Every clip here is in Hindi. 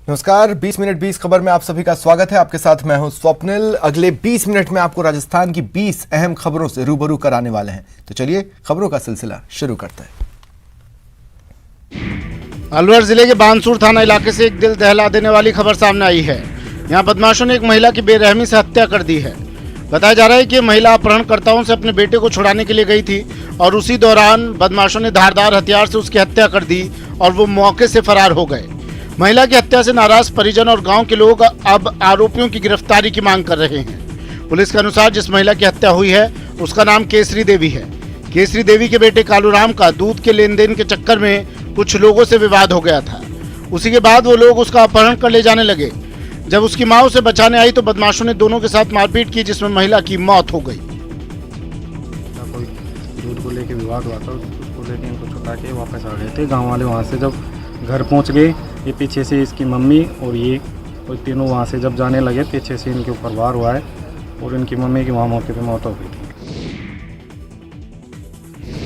नमस्कार, 20 मिनट 20 खबर में आप सभी का स्वागत है। आपके साथ मैं हूं स्वप्निल। अगले 20 मिनट में आपको राजस्थान की 20 अहम खबरों से रूबरू कराने वाले हैं। तो चलिए खबरों का सिलसिला शुरू करते हैं। अलवर जिले के बानसूर थाना इलाके से एक दिल दहला देने वाली खबर सामने आई है। यहां बदमाशों ने एक महिला की बेरहमी से हत्या कर दी है। बताया जा रहा है कि महिला अपहरणकर्ताओं से अपने बेटे को छुड़ाने के लिए गई थी और उसी दौरान बदमाशों ने धारदार हथियार से उसकी हत्या कर दी और वो मौके से फरार हो गए। महिला की हत्या से नाराज परिजन और गांव के लोग अब आरोपियों की गिरफ्तारी की मांग कर रहे हैं। पुलिस के अनुसार जिस महिला की हत्या हुई है उसका नाम केसरी देवी है। केसरी देवी के बेटे कालूराम का दूध के लेन देन के चक्कर में कुछ लोगों से विवाद हो गया था। उसी के बाद वो लोग उसका अपहरण कर ले जाने लगे। जब उसकी मां उसे बचाने आई तो बदमाशों ने दोनों के साथ मारपीट की, जिसमें महिला की मौत हो गई। कोई दूध को लेके विवाद हुआ था, उसको लेके इनको छुटा के वापस आ गए थे। गांव वाले वहाँ से जब घर पहुँच गए, ये पीछे से इसकी मम्मी और ये तीनों वहाँ से जब जाने लगे, पीछे से इनके ऊपर वार हुआ है और इनकी मम्मी की वहाँ मौके पर मौत हो गई थी।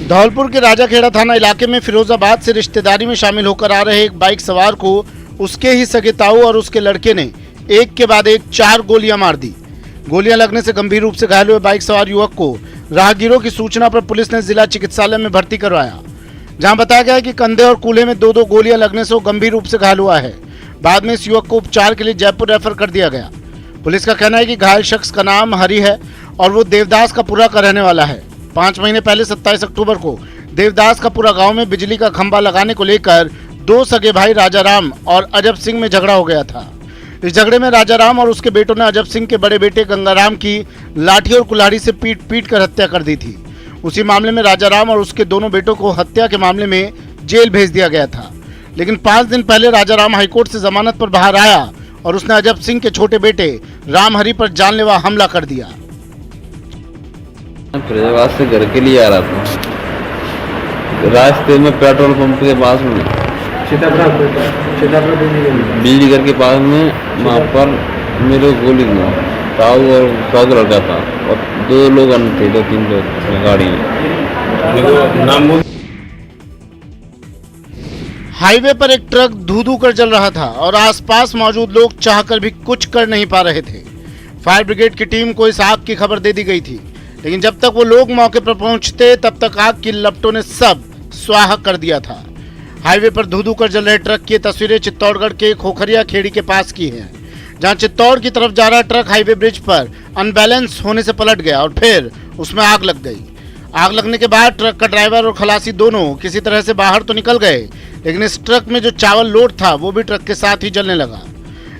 धौलपुर के राजाखेड़ा थाना इलाके में फिरोजाबाद से रिश्तेदारी में शामिल होकर आ रहे एक बाइक सवार को उसके ही सगे ताऊ और उसके लड़के ने एक के बाद एक 4 गोलियां मार दी। गोलियां लगने से गंभीर रूप से घायल हुए बाइक सवार युवक को राहगीरों की सूचना पर पुलिस ने जिला चिकित्सालय में भर्ती करवाया, जहां बताया गया कि कंधे और कूल्हे में 2-2 गोलियां लगने से वो गंभीर रूप से घायल हुआ है। बाद में इस युवक को उपचार के लिए जयपुर रेफर कर दिया गया। पुलिस का कहना है कि घायल शख्स का नाम हरि है और वो देवदास का पुरा का रहने वाला है। 5 महीने पहले 27 अक्टूबर को देवदास का पुरा गांव में बिजली का खंभा लगाने को लेकर 2 सगे भाई राजाराम और अजब सिंह में झगड़ा हो गया था। इस झगड़े में राजाराम और उसके बेटों ने अजब सिंह के बड़े बेटे गंगाराम की लाठी और कुल्हाड़ी से पीट कर हत्या कर दी थी। उसी मामले में राजाराम और उसके दोनों बेटों को हत्या के मामले में जेल भेज दिया गया था। लेकिन 5 दिन पहले राजाराम हाईकोर्ट से जमानत पर बाहर आया और उसने अजब सिंह के छोटे बेटे रामहरि पर जानलेवा हमला कर दिया। फिरोजाबाद से घर के लिए आ रहा था। रास्ते में पेट्रोल पंप के पास में बिजली घर के पास में वहाँ पर मेरे गोली ताऊ और ताऊ का लड़का था और 2 लोग अन्य थे, 2-3 लोग गाड़ी में। हाईवे पर एक ट्रक धू कर जल रहा था और आसपास मौजूद लोग चाहकर भी कुछ कर नहीं पा रहे थे। फायर ब्रिगेड की टीम को इस आग की खबर दे दी गई थी, लेकिन जब तक वो लोग मौके पर पहुंचते तब तक आग की लपटों ने सब स्वाहा कर दिया था। हाईवे पर धू कर जल रहे ट्रक की तस्वीरें चित्तौड़गढ़ के खोखरिया खेड़ी के पास की हैं, जहां चित्तौड़ की तरफ जा रहा ट्रक हाईवे ब्रिज पर अनबैलेंस होने से पलट गया और फिर उसमें आग लग गई। आग लगने के बाद ट्रक का ड्राइवर और खलासी दोनों किसी तरह से बाहर तो निकल गए, लेकिन इस ट्रक में जो चावल लोड था वो भी ट्रक के साथ ही जलने लगा।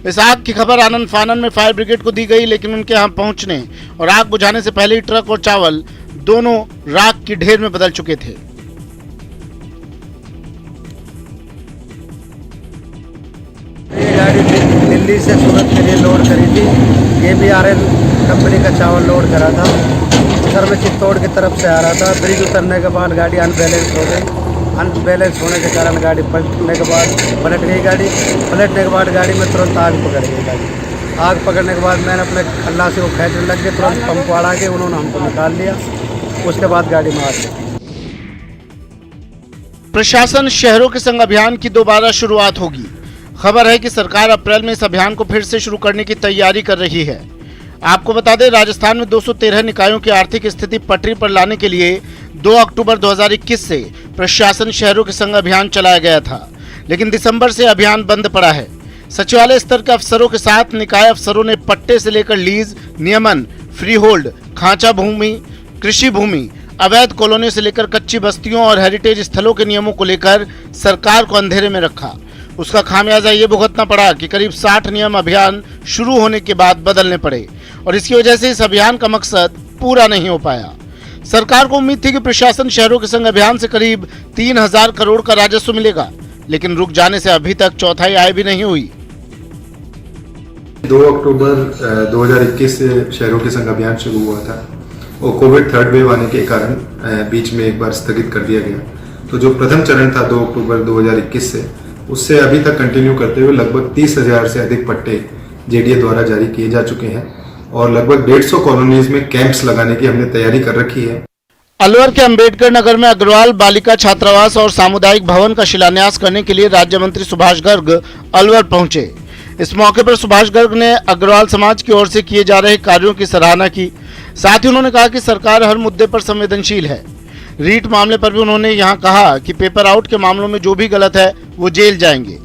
इस आग की खबर आनंद फानन में फायर ब्रिगेड को दी गई, लेकिन उनके यहाँ पहुंचने और आग बुझाने से पहले ही ट्रक और चावल दोनों राख की ढेर में बदल चुके थे। ये गाड़ी दिल्ली से सूरत के लिए लोड करी थी। KBRL कंपनी का चावल लोड करा था। सर मैं चित्तौड़ की तरफ से आ रहा था। ब्रिज उतरने के बाद गाड़ी अनबैलेंस हो गई। अनबैलेंस होने के कारण गाड़ी पलटने के बाद पलट गई। पलटने के बाद गाड़ी में तुरंत आग पकड़ गई। आग पकड़ने के बाद मैंने अपने खल्लासी को खींचने लग गए। तुरंत पंप वाला के उन्होंने हमको निकाल लिया। उसके बाद गाड़ी में आग लगी। प्रशासन शहरों के संग अभियान की दोबारा शुरुआत होगी। खबर है कि सरकार अप्रैल में इस अभियान को फिर से शुरू करने की तैयारी कर रही है। आपको बता दें, राजस्थान में 213 निकायों की आर्थिक स्थिति पटरी पर लाने के लिए 2 अक्टूबर 2021 से प्रशासन शहरों के संग अभियान चलाया गया था, लेकिन दिसंबर से अभियान बंद पड़ा है। सचिवालय स्तर के अफसरों के साथ निकाय अफसरों ने पट्टे से लेकर लीज, नियमन, फ्री होल्ड, खांचा भूमि, कृषि भूमि, अवैध कॉलोनियों से लेकर कच्ची बस्तियों और हेरिटेज स्थलों के नियमों को लेकर सरकार को अंधेरे में रखा। उसका खामियाजा ये भुगतना पड़ा कि करीब 60 नियम अभियान शुरू होने के बाद बदलने पड़े और इसकी वजह से इस अभियान का मकसद पूरा नहीं हो पाया। सरकार को उम्मीद थी कि प्रशासन शहरों के संग अभियान से करीब 3000 करोड़ का राजस्व मिलेगा, लेकिन रुक जाने से अभी तक चौथाई आय भी नहीं हुई। 2 अक्टूबर 2021 से शहरों के संग अभियान शुरू हुआ था और कोविड 3rd वेव आने के कारण बीच में एक बार स्थगित कर दिया गया। तो जो प्रथम चरण था 2 अक्टूबर 2021 से, उससे अभी तक कंटिन्यू करते हुए लगभग 30,000 से अधिक पट्टे JDA द्वारा जारी किए जा चुके हैं और लगभग 150 कॉलोनीज में कैंप्स लगाने की हमने तैयारी कर रखी है। अलवर के अंबेडकर नगर में अग्रवाल बालिका छात्रावास और सामुदायिक भवन का शिलान्यास करने के लिए राज्य मंत्री सुभाष गर्ग अलवर पहुंचे। इस मौके पर सुभाष गर्ग ने अग्रवाल समाज की ओर से किए जा रहे कार्यों की सराहना की। साथ ही उन्होंने कहा कि सरकार हर मुद्दे पर संवेदनशील है। रीट मामले पर भी उन्होंने यहां कहा कि पेपर आउट के मामलों में जो भी गलत है वो जेल जाएंगे।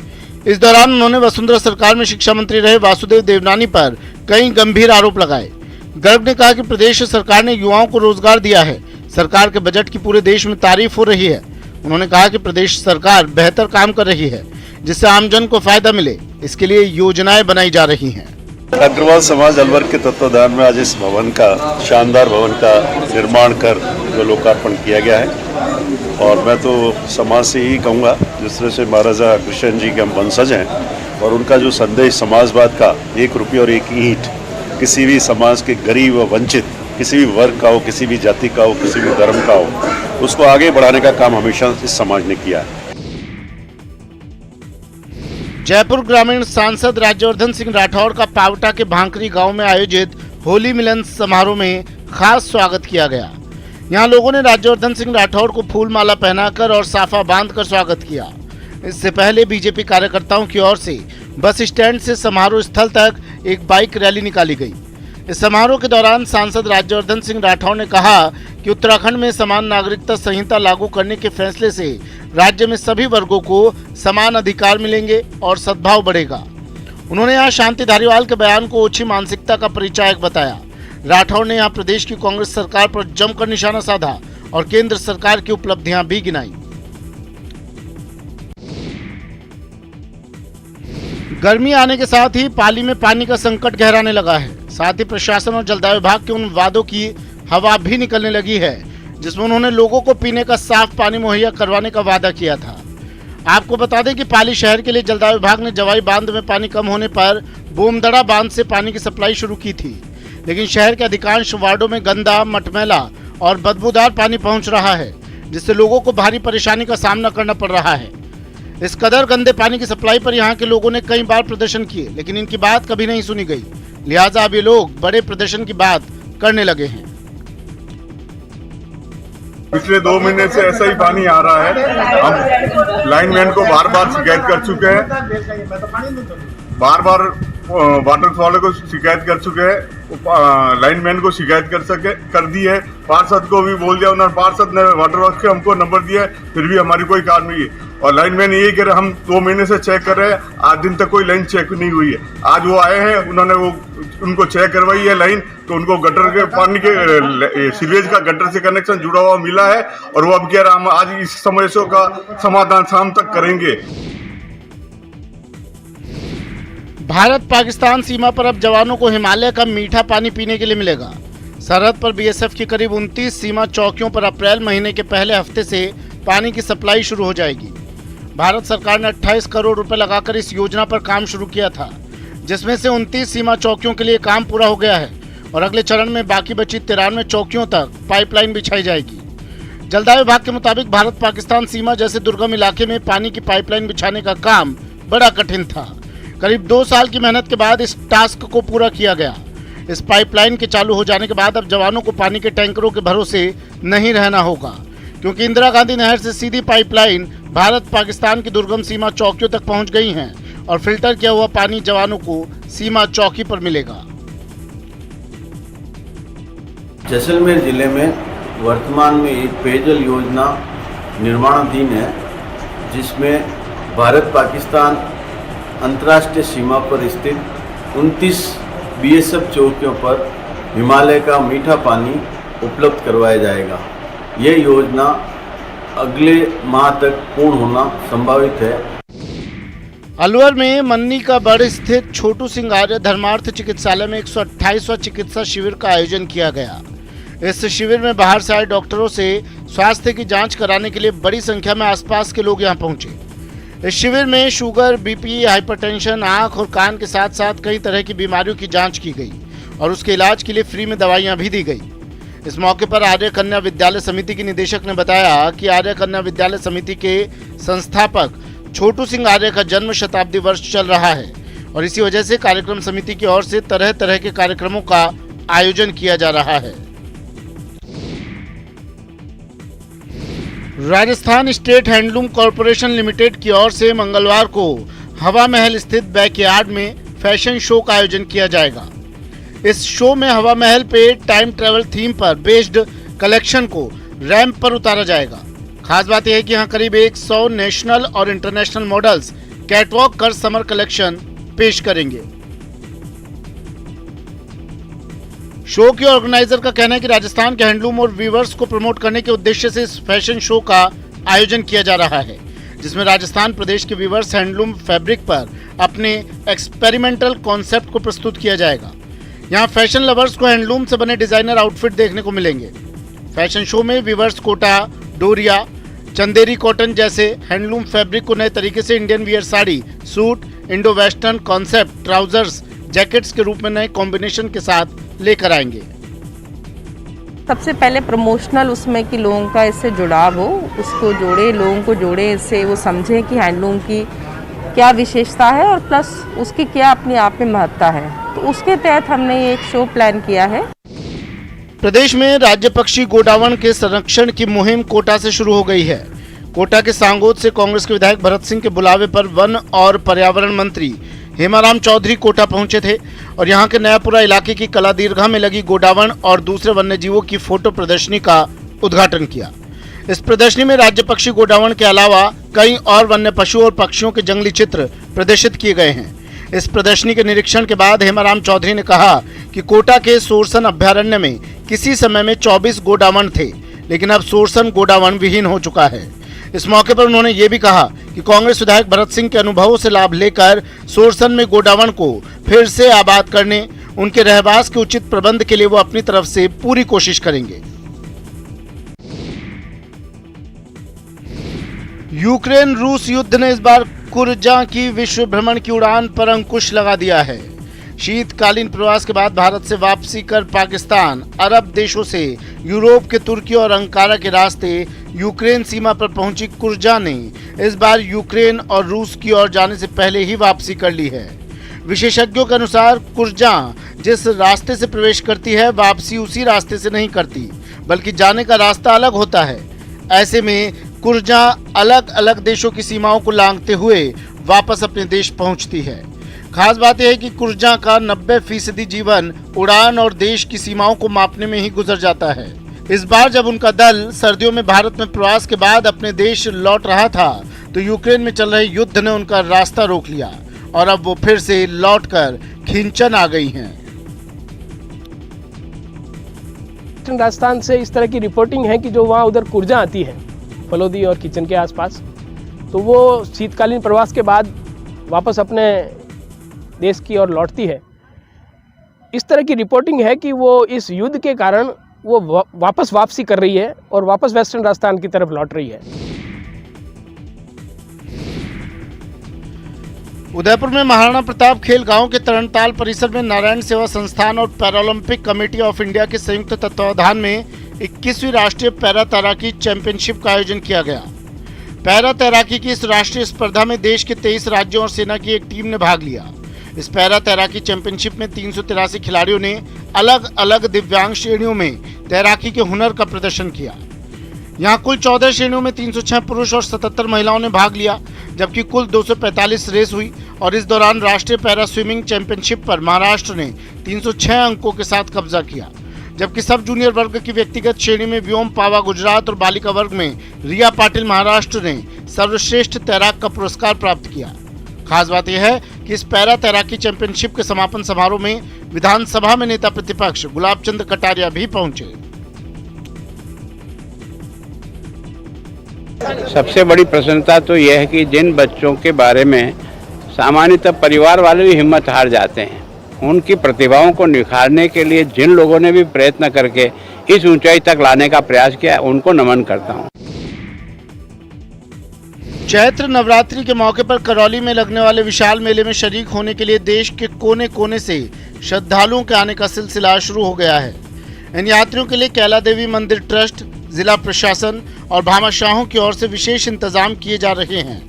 इस दौरान उन्होंने वसुंधरा सरकार में शिक्षा मंत्री रहे वासुदेव देवनानी पर कई गंभीर आरोप लगाए। गर्ग ने कहा कि प्रदेश सरकार ने युवाओं को रोजगार दिया है। सरकार के बजट की पूरे देश में तारीफ हो रही है। उन्होंने कहा कि प्रदेश सरकार बेहतर काम कर रही है जिससे आमजन को फायदा मिले, इसके लिए योजनाएं बनाई जा रही हैं। अग्रवाल समाज अलवर के तत्वाधान में आज इस भवन का, शानदार भवन का निर्माण कर जो लोकार्पण किया गया है। और मैं तो समाज से ही कहूँगा, जिस तरह से महाराजा कृष्ण जी के हम वंशज हैं और उनका जो संदेश समाजवाद का, 1 रुपये और 1 ईंट, किसी भी समाज के गरीब व वंचित, किसी भी वर्ग का हो, किसी भी जाति का हो, किसी भी धर्म का हो, उसको आगे बढ़ाने का काम हमेशा इस समाज ने किया है। जयपुर ग्रामीण सांसद राज्यवर्धन सिंह राठौड़ का पावटा के भांकरी गांव में आयोजित होली मिलन समारोह में खास स्वागत किया गया। यहां लोगों ने राज्यवर्धन सिंह राठौड़ को फूल माला पहनाकर और साफा बांधकर स्वागत किया। इससे पहले बीजेपी कार्यकर्ताओं की ओर से बस स्टैंड से समारोह स्थल तक एक बाइक रैली निकाली गई। इस समारोह के दौरान सांसद राज्यवर्धन सिंह राठौड़ ने कहा कि उत्तराखंड में समान नागरिकता संहिता लागू करने के फैसले से राज्य में सभी वर्गों को समान अधिकार मिलेंगे और सद्भाव बढ़ेगा। उन्होंने यहाँ शांति धारीवाल के बयान को ओछी मानसिकता का परिचायक बताया। राठौड़ ने यहाँ प्रदेश की कांग्रेस सरकार पर जमकर निशाना साधा और केंद्र सरकार की उपलब्धियां भी गिनाई। गर्मी आने के साथ ही पाली में पानी का संकट गहराने लगा है। साथ ही प्रशासन और जलदाय विभाग के उन वादों की हवा भी निकलने लगी है जिसमें उन्होंने लोगों को पीने का साफ पानी मुहैया करवाने का वादा किया था। आपको बता दें कि पाली शहर के लिए जलदाय विभाग ने जवाई बांध में पानी कम होने पर बोमदड़ा बांध से पानी की सप्लाई शुरू की थी, लेकिन शहर के अधिकांश वार्डों में गंदा, मटमैला और बदबूदार पानी पहुंच रहा है, जिससे लोगों को भारी परेशानी का सामना करना पड़ रहा है। इस कदर गंदे पानी की सप्लाई पर यहाँ के लोगों ने कई बार प्रदर्शन किए, लेकिन इनकी बात कभी नहीं सुनी गई। लिहाजा अब ये लोग बड़े प्रदर्शन की बात करने लगे हैं। पिछले 2 महीने से ऐसा ही पानी आ रहा है। हम लाइनमैन को बार बार शिकायत कर चुके हैं, बार बार वाटर वाले को शिकायत कर चुके हैं, लाइनमैन को शिकायत कर दी है, पार्षद को भी बोल दिया। उन्होंने पार्षद ने वाटर वर्क्स के हमको नंबर दिया है, फिर भी हमारी कोई कार्रवाई है। और लाइनमैन यही कह रहे, हम 2 महीने से चेक कर रहे हैं, आज दिन तक कोई लाइन चेक नहीं हुई है। आज वो आए हैं, उन्होंने उनको चेक करवाई है लाइन, तो उनको गटर के पानी के सीवेज का गटर से कनेक्शन जुड़ा हुआ मिला है। और वो अब कह रहा हम आज इस समस्या का समाधान शाम तक करेंगे। भारत पाकिस्तान सीमा पर अब जवानों को हिमालय का मीठा पानी पीने के लिए मिलेगा। सरहद पर बीएसएफ की करीब 29 सीमा चौकियों पर अप्रैल महीने के पहले हफ्ते से पानी की सप्लाई शुरू हो जाएगी। भारत सरकार ने 28 करोड़ रुपए लगाकर इस योजना पर काम शुरू किया था, जिसमें से 29 सीमा चौकियों के लिए काम पूरा हो गया है और अगले चरण में बाकी बची 93 चौकियों तक पाइपलाइन बिछाई जाएगी। जलदाय विभाग के मुताबिक भारत पाकिस्तान सीमा जैसे दुर्गम इलाके में पानी की पाइपलाइन बिछाने का काम बड़ा कठिन था। करीब 2 साल की मेहनत के बाद इस टास्क को पूरा किया गया। इस पाइपलाइन के चालू हो जाने के बाद अब जवानों को पानी के टैंकरों के भरोसे नहीं रहना होगा, क्योंकि इंदिरा गांधी नहर से सीधी पाइपलाइन भारत पाकिस्तान की दुर्गम सीमा चौकियों तक पहुंच गई हैं और फिल्टर किया हुआ पानी जवानों को सीमा चौकी पर मिलेगा। जैसलमेर जिले में वर्तमान में एक पेयजल योजना निर्माणाधीन है, जिसमें भारत पाकिस्तान अंतर्राष्ट्रीय सीमा पर स्थित 29 बीएसएफ चौकियों पर हिमालय का मीठा पानी उपलब्ध करवाया जाएगा। यह योजना अगले माह तक पूर्ण होना संभावित है। अलवर में मन्नी का बड़ स्थित छोटू सिंह आर्य धर्मार्थ चिकित्सालय में 128वां चिकित्सा शिविर का आयोजन किया गया। इस शिविर में बाहर से आए डॉक्टरों से स्वास्थ्य की जांच कराने के लिए बड़ी संख्या में आसपास के लोग यहां पहुंचे। इस शिविर में शुगर, बीपी, हाइपरटेंशन, आंख और कान के साथ साथ कई तरह की बीमारियों की जांच की गई और उसके इलाज के लिए फ्री में दवाइयां भी दी गई। इस मौके पर आर्य कन्या विद्यालय समिति की निदेशक ने बताया कि आर्य कन्या विद्यालय समिति के संस्थापक छोटू सिंह आर्य का जन्म शताब्दी वर्ष चल रहा है और इसी वजह से कार्यक्रम समिति की ओर से तरह तरह के कार्यक्रमों का आयोजन किया जा रहा है। Rajasthan state handloom corporation limited की ओर से मंगलवार को हवा महल स्थित बैकयार्ड में फैशन शो का आयोजन किया जाएगा। इस शो में हवा महल पे टाइम ट्रेवल थीम पर बेस्ड कलेक्शन को रैंप पर उतारा जाएगा। खास बात यह है कि यहाँ करीब 100 नेशनल और इंटरनेशनल मॉडल्स कैटवॉक कर समर कलेक्शन पेश करेंगे। शो के ऑर्गेनाइजर का कहना है कि राजस्थान के हैंडलूम और वीवर्स को प्रमोट करने के उद्देश्य से इस फैशन शो का आयोजन किया जा रहा है, जिसमें राजस्थान प्रदेश के वीवर्स हैंडलूम फैब्रिक पर अपने एक्सपेरिमेंटल कॉन्सेप्ट को प्रस्तुत किया जाएगा। यहाँ फैशन लवर्स को हैंडलूम से बने डिजाइनर आउटफिट देखने को मिलेंगे। फैशन शो में वीवर्स कोटा, डोरिया, चंदेरी कॉटन जैसे हैंडलूम फैब्रिक को नए तरीके से Indian wear sari, suit, Indo western concept, trousers, jackets के रूप में नए कॉम्बिनेशन के साथ लेकर आएंगे। सबसे पहले प्रमोशनल उसमें कि लोगों का इससे जुड़ाव हो, उसको जोड़े, लोगों को जोड़े, इससे वो समझें कि हैंडलूम की क्या विशेषता है और प्लस उसकी क्या अपने आप में महत्ता है। तो उसके तहत हमने ये एक शो प्लान किया है। प्रदेश में राज्य पक्षी गोडावण के संरक्षण की मुहिम कोटा से शुरू हो गई है। कोटा के सांगोद से कांग्रेस के विधायक भरत सिंह के बुलावे पर वन और पर्यावरण मंत्री हेमाराम चौधरी कोटा पहुंचे थे और यहां के नयापुरा इलाके की कला दीर्घा में लगी गोडावण और दूसरे वन्य जीवों की फोटो प्रदर्शनी का उद्घाटन किया। इस प्रदर्शनी में राज्य पक्षी गोडावण के अलावा कई और वन्य पशु और पक्षियों के जंगली चित्र प्रदर्शित किए गए हैं। इस प्रदर्शनी के निरीक्षण के बाद हेमाराम चौधरी ने कहा कि कोटा के सोरसन अभ्यारण्य में किसी समय में 24 गोडावण थे, लेकिन अब सोरसन गोडावण विहीन हो चुका है। इस मौके पर उन्होंने ये भी कहा कि कांग्रेस विधायक भरत सिंह के अनुभवों से लाभ लेकर सोरसन में गोडावण को फिर से आबाद करने, उनके रहवास के उचित प्रबंध के लिए वो अपनी तरफ से पूरी कोशिश करेंगे। यूक्रेन रूस युद्ध ने इस बार कुर्जा की विश्व भ्रमण की उड़ान पर अंकुश लगा दिया है। शीतकालीन प्रवास के बाद भारत से वापसी कर पाकिस्तान, अरब देशों से यूरोप के तुर्की और अंकारा के रास्ते यूक्रेन सीमा पर पहुंची कुर्जा ने इस बार यूक्रेन और रूस की ओर जाने से पहले ही वापसी कर ली है। विशेषज्ञों के अनुसार कुर्जा जिस रास्ते से प्रवेश करती है, वापसी उसी रास्ते से नहीं करती, बल्कि जाने का रास्ता अलग होता है। ऐसे में कुर्जा अलग अलग देशों की सीमाओं को लांघते हुए वापस अपने देश पहुंचती है। खास बात यह है कि कुर्जा का 90% जीवन उड़ान और देश की सीमाओं को मापने में ही गुजर जाता है। इस बार जब उनका दल सर्दियों में भारत में प्रवास के बाद अपने देश लौट रहा था, तो यूक्रेन में चल रहे युद्ध ने उनका रास्ता रोक लिया और अब वो फिर से लौटकर खिंचन आ गई हैं। राजस्थान से इस तरह की रिपोर्टिंग है कि जो वहाँ उधर कुर्जा आती है फलोदी और किचन के आसपास, तो वो शीतकालीन प्रवास के बाद वापस अपने देश की ओर लौटती है। इस तरह की रिपोर्टिंग है कि वो इस युद्ध के कारण वो वापसी कर रही है और वापस वेस्टर्न राजस्थान की तरफ लौट रही है। उदयपुर में महाराणा प्रताप खेल गांव के तरणताल परिसर में नारायण सेवा संस्थान और पैरालंपिक कमेटी ऑफ इंडिया के संयुक्त तत्वावधान में 21वीं राष्ट्रीय पैरा तैराकी चैंपियनशिप का आयोजन किया गया। पैरा तैराकी की इस राष्ट्रीय स्पर्धा में देश के 23 राज्यों और सेना की एक टीम ने भाग लिया। इस पैरा तैराकी चैंपियनशिप में 383 खिलाड़ियों ने अलग अलग दिव्यांग श्रेणियों में तैराकी के हुनर का प्रदर्शन किया। यहाँ कुल 14 श्रेणियों में 306 पुरुष और 77 महिलाओं ने भाग लिया, जबकि कुल 245 रेस हुई और इस दौरान राष्ट्रीय पैरा स्विमिंग चैंपियनशिप पर महाराष्ट्र ने 306 अंकों के साथ कब्जा किया, जबकि सब जूनियर वर्ग की व्यक्तिगत श्रेणी में व्योम पावा गुजरात और बालिका वर्ग में रिया पाटिल महाराष्ट्र ने सर्वश्रेष्ठ तैराक का पुरस्कार प्राप्त किया। खास बात यह है कि इस पैरा तैराकी चैंपियनशिप के समापन समारोह में विधानसभा में नेता प्रतिपक्ष गुलाब चंद कटारिया भी पहुंचे। सबसे बड़ी प्रसन्नता तो यह है कि जिन बच्चों के बारे में सामान्यतः परिवार वाले भी हिम्मत हार जाते हैं, उनकी प्रतिभाओं को निखारने के लिए जिन लोगों ने भी प्रयत्न करके इस ऊंचाई तक लाने का प्रयास किया, उनको नमन करता हूं। चैत्र नवरात्रि के मौके पर करौली में लगने वाले विशाल मेले में शरीक होने के लिए देश के कोने कोने से श्रद्धालुओं के आने का सिलसिला शुरू हो गया है। इन यात्रियों के लिए कैला देवी मंदिर ट्रस्ट, जिला प्रशासन और भामाशाहों की ओर से विशेष इंतजाम किए जा रहे हैं।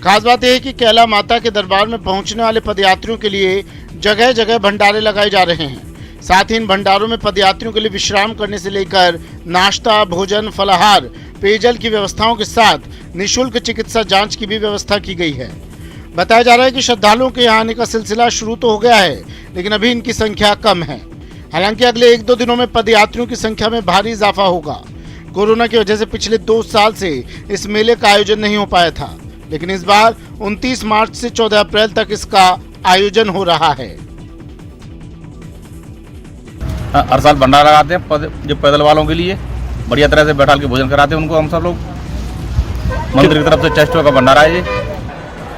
खास बात यह है कि कैला माता के दरबार में पहुंचने वाले पदयात्रियों के लिए जगह जगह भंडारे लगाए जा रहे हैं। साथ ही इन भंडारों में पदयात्रियों के लिए विश्राम करने से लेकर नाश्ता, भोजन, फलाहार, पेयजल की व्यवस्थाओं के साथ निःशुल्क चिकित्सा जांच की भी व्यवस्था की गई है। बताया जा रहा है कि श्रद्धालुओं के यहाँ आने का सिलसिला शुरू तो हो गया है, लेकिन अभी इनकी संख्या कम है। हालांकि अगले 1-2 दिनों में पदयात्रियों की संख्या में भारी इजाफा होगा। कोरोना की वजह से पिछले 2 साल से इस मेले का आयोजन नहीं हो पाया था, लेकिन इस बार 29 मार्च से 14 अप्रैल तक इसका आयोजन हो रहा है। हर साल भंडारा लगाते हैं जो पैदल वालों के लिए, बढ़िया तरह से बैठा के भोजन कराते हैं उनको। हम सब लोग मंदिर की तरफ से चेस्टों का भंडारा है ये,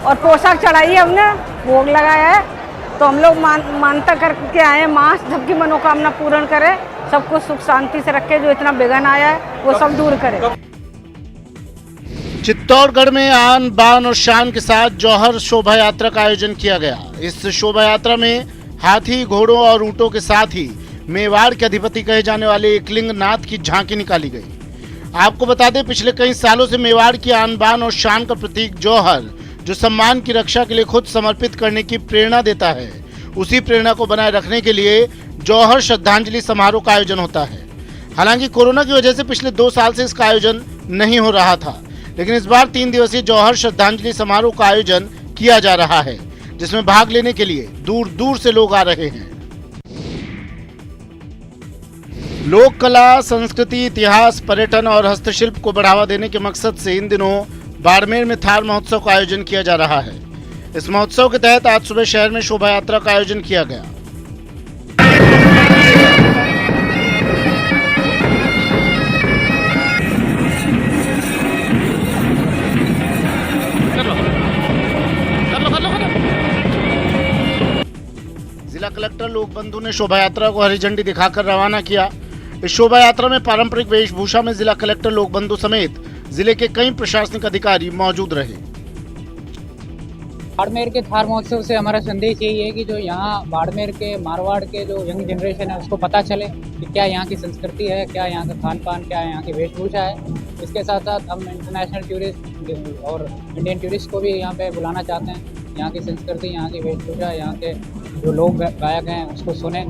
और पोशाक चढ़ाई है, हमने भोग लगाया है। तो हम लोग मानता करके आए हैं, माँ सबकी मनोकामना पूर्ण करे, सबको सुख शांति से रखे, जो इतना बेगन आया है वो सब दूर करे। चित्तौड़गढ़ में आन बान और शान के साथ जौहर शोभा यात्रा का आयोजन किया गया। इस शोभा यात्रा में हाथी, घोड़ों और ऊंटों के साथ ही मेवाड़ के अधिपति कहे जाने वाले एकलिंग नाथ की झांकी निकाली गई। आपको बता दें, पिछले कई सालों से मेवाड़ की आन बान और शान का प्रतीक जौहर, जो सम्मान की रक्षा के लिए खुद समर्पित करने की प्रेरणा देता है, उसी प्रेरणा को बनाए रखने के लिए जौहर श्रद्धांजलि समारोह का आयोजन होता है। हालांकि कोरोना की वजह से पिछले 2 साल से इसका आयोजन नहीं हो रहा था, लेकिन इस बार 3 दिवसीय जौहर श्रद्धांजलि समारोह का आयोजन किया जा रहा है, जिसमें भाग लेने के लिए दूर दूर से लोग आ रहे हैं। लोक कला, संस्कृति, इतिहास, पर्यटन और हस्तशिल्प को बढ़ावा देने के मकसद से इन दिनों बाड़मेर में थार महोत्सव का आयोजन किया जा रहा है। इस महोत्सव के तहत आज सुबह शहर में शोभा यात्रा का आयोजन किया गया। जिला कलेक्टर लोकबंधु ने शोभा यात्रा को हरी झंडी दिखाकर रवाना किया। इस शोभा यात्रा में पारंपरिक वेशभूषा में जिला कलेक्टर लोकबंधु समेत जिले के कई प्रशासनिक अधिकारी मौजूद रहे। बाड़मेर के थार महोत्सव से हमारा संदेश यही है कि जो यहाँ बाड़मेर के, मारवाड़ के जो यंग जनरेशन है उसको पता चले कि क्या यहाँ की संस्कृति है, क्या यहाँ का खान पान, क्या यहाँ की वेशभूषा है। इसके साथ साथ हम इंटरनेशनल टूरिस्ट और इंडियन टूरिस्ट को भी यहाँ पे बुलाना चाहते हैं। यहाँ की संस्कृति, यहाँ की वेशभूषा, यहाँ के जो लोग गायक हैं उसको सुने।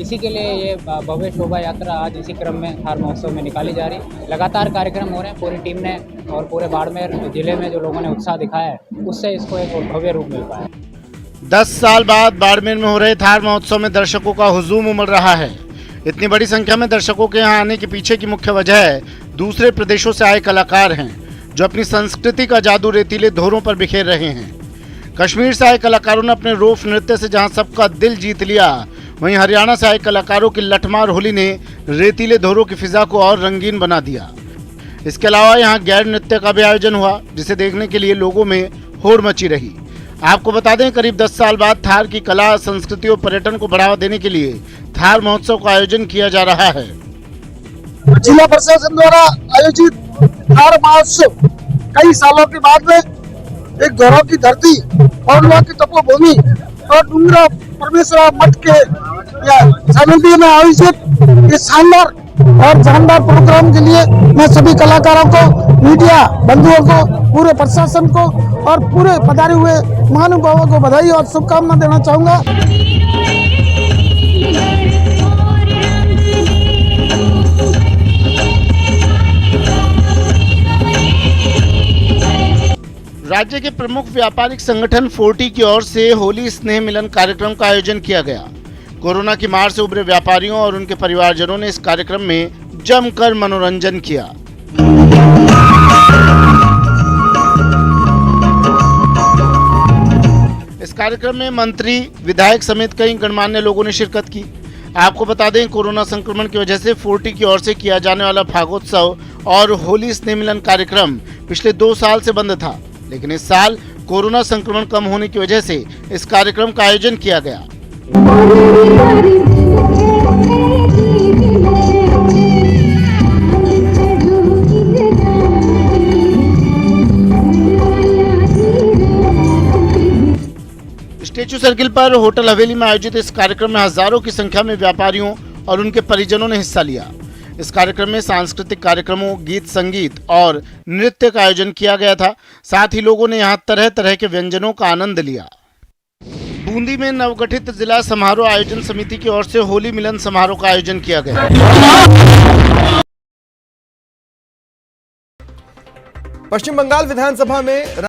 इसी के लिए ये भव्य शोभा यात्रा आज इसी क्रम में थार महोत्सव में निकाली जा रही है। लगातार कार्यक्रम हो रहे हैं, पूरी टीम ने और पूरे बाड़मेर जिले में जो लोगों ने उत्साह दिखाया है, उससे इसको एक भव्य रूप मिल पाया। 10 साल बाद बाड़मेर में हो रहे थार महोत्सव में दर्शकों का हुजूम उमड़ रहा है। इतनी बड़ी संख्या में दर्शकों के यहाँ आने के पीछे की मुख्य वजह है दूसरे प्रदेशों से आए कलाकार हैं, जो अपनी संस्कृति का जादू रेतीले धोरों पर बिखेर रहे हैं। कश्मीर से आए कलाकारों ने अपने रोफ नृत्य से जहां सबका दिल जीत लिया, वहीं हरियाणा से आए कलाकारों की लठमार होली ने रेतीले धोरों की फिजा को और रंगीन बना दिया। इसके अलावा यहां गैर नृत्य का भी आयोजन हुआ, जिसे देखने के लिए लोगों में होड़ मची रही। आपको बता दें, करीब 10 साल बाद थार की कला, संस्कृति और पर्यटन को बढ़ावा देने के लिए थार महोत्सव का आयोजन किया जा रहा है। जिला प्रशासन द्वारा आयोजित थार महोत्सव कई सालों के बाद में एक गौरव की धरती और लोगों की तपोभूमि और डूंगरा परमेश्वर मठ के सानिध्य में आयोजित इस शानदार और जानदार प्रोग्राम के लिए मैं सभी कलाकारों को, मीडिया बंधुओं को, पूरे प्रशासन को और पूरे पधारे हुए महानुभावों को बधाई और शुभकामना देना चाहूँगा। राज्य के प्रमुख व्यापारिक संगठन 40 की ओर से होली स्नेह मिलन कार्यक्रम का आयोजन किया गया। कोरोना की मार से उभरे व्यापारियों और उनके परिवारजनों ने इस कार्यक्रम में जमकर मनोरंजन किया। इस कार्यक्रम में मंत्री, विधायक समेत कई गणमान्य लोगों ने शिरकत की। आपको बता दें, कोरोना संक्रमण की वजह से 40 की ओर से किया जाने वाला फागोत्सव और होली स्नेह मिलन कार्यक्रम पिछले 2 साल से बंद था, लेकिन इस साल कोरोना संक्रमण कम होने की वजह से इस कार्यक्रम का आयोजन किया गया। स्टेचू सर्किल पर होटल हवेली में आयोजित इस कार्यक्रम में हजारों की संख्या में व्यापारियों और उनके परिजनों ने हिस्सा लिया। इस कार्यक्रम में सांस्कृतिक कार्यक्रमों, गीत संगीत और नृत्य का आयोजन किया गया था। साथ ही लोगों ने यहां तरह तरह के व्यंजनों का आनंद लिया। बूंदी में नवगठित जिला समारोह आयोजन समिति की ओर से होली मिलन समारोह का आयोजन किया गया। पश्चिम बंगाल विधानसभा में